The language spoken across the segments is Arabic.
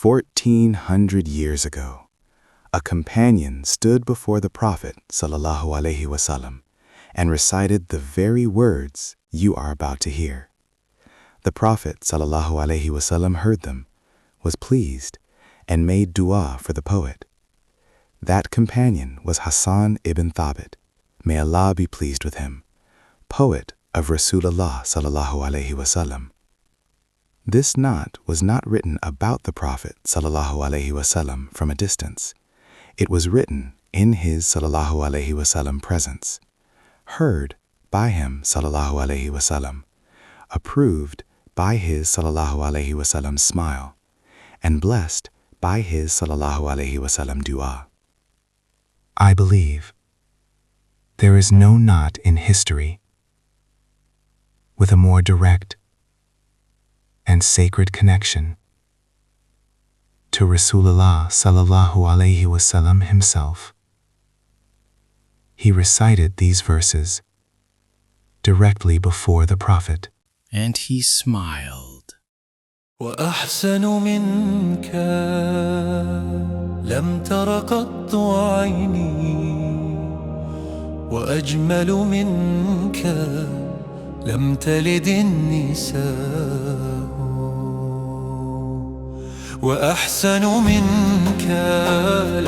1400 years ago, a companion stood before the Prophet ﷺ and recited the very words you are about to hear. The Prophet ﷺ heard them, was pleased, and made dua for the poet. That companion was Hassan ibn Thabit, may Allah be pleased with him, poet of Rasulullah ﷺ. This naat was not written about the Prophet ﷺ from a distance. It was written in his ﷺ presence, heard by him ﷺ, approved by his ﷺ smile, and blessed by his ﷺ dua. I believe there is no naat in history with a more direct and sacred connection to Rasulullah ﷺ himself. He recited these verses directly before the Prophet, and he smiled. وأحسن منك لم تر قط عيني وأجمل منك لم تلد النساء وأحسن منك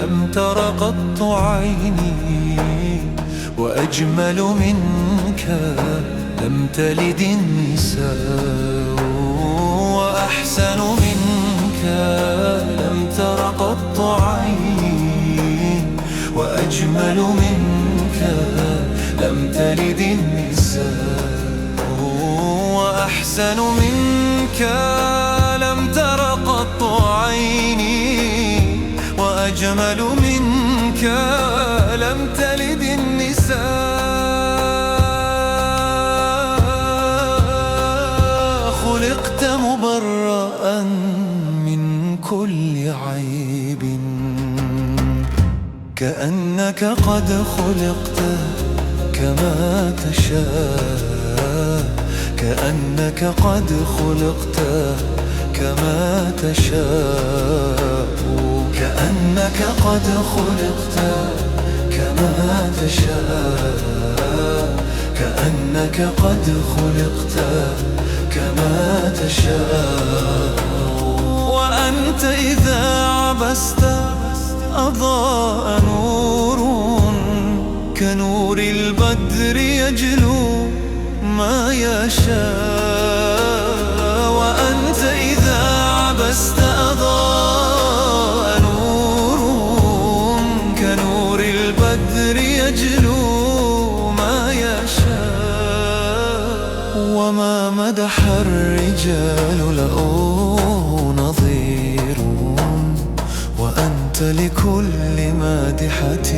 لم تر قط عيني وأجمل منك لم تلد النساء وأحسن منك لم تر قط عيني وأجمل منك لم تلد النساء وأحسن منك لم تر قط عيني وأجمل منك لم تلد النساء خلقت مبرأ من كل عيب كأنك قد خلقت كما تشاء كأنك قد خلقت كما تشاء كأنك قد خلقت كما تشاء كأنك قد خلقت كما تشاء وأنت إذا عبست أضاء نور كنور البدر يجلو ما يشاء وأنت إذا عبست أضاء نور كنور البدر يجلو ما يشاء وما مدح الرجال له نظير وأنت لكل مادحة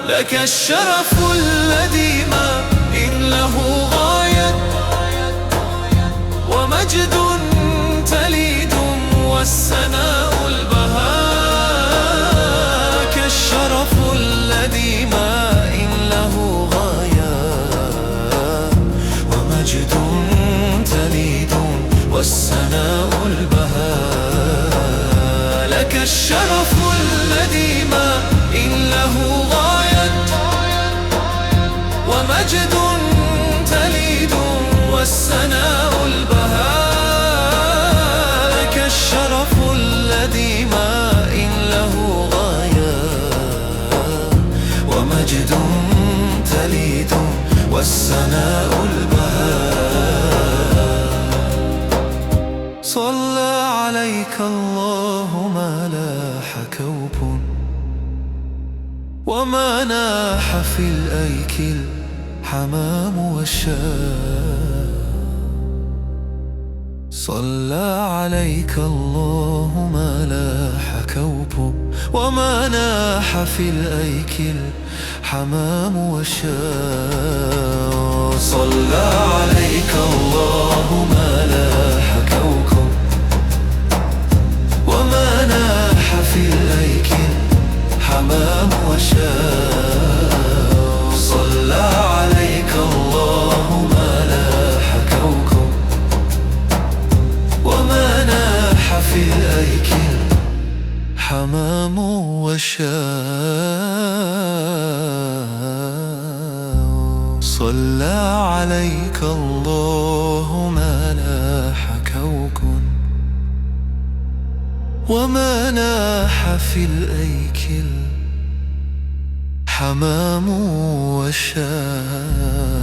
لك الشرف الذي ما إن له غاية ومجد تليد والسناء البهاء كالشرف الذي ما إن له غاية ومجد تليد والسناء البهاء لك الشرف الذي ما إن له غاية ومجد تليد والسناء البهاء لك الشرف الذي ما إن له غاية ومجد تليد والسناء البهاء صلى عليك الله ما لاح كوب وما ناح في الأيك الحمام والشاء صلى عليك الله ما لاح كوب وما ناح في الأيك الحمام والشاء صلى عليك الله ما لاح كوكب وما ناح في الأيك الحمام والشاء حمام وشاء صلى عليك الله ما لاح كوكب وما ناح في الأيك حمام وشاء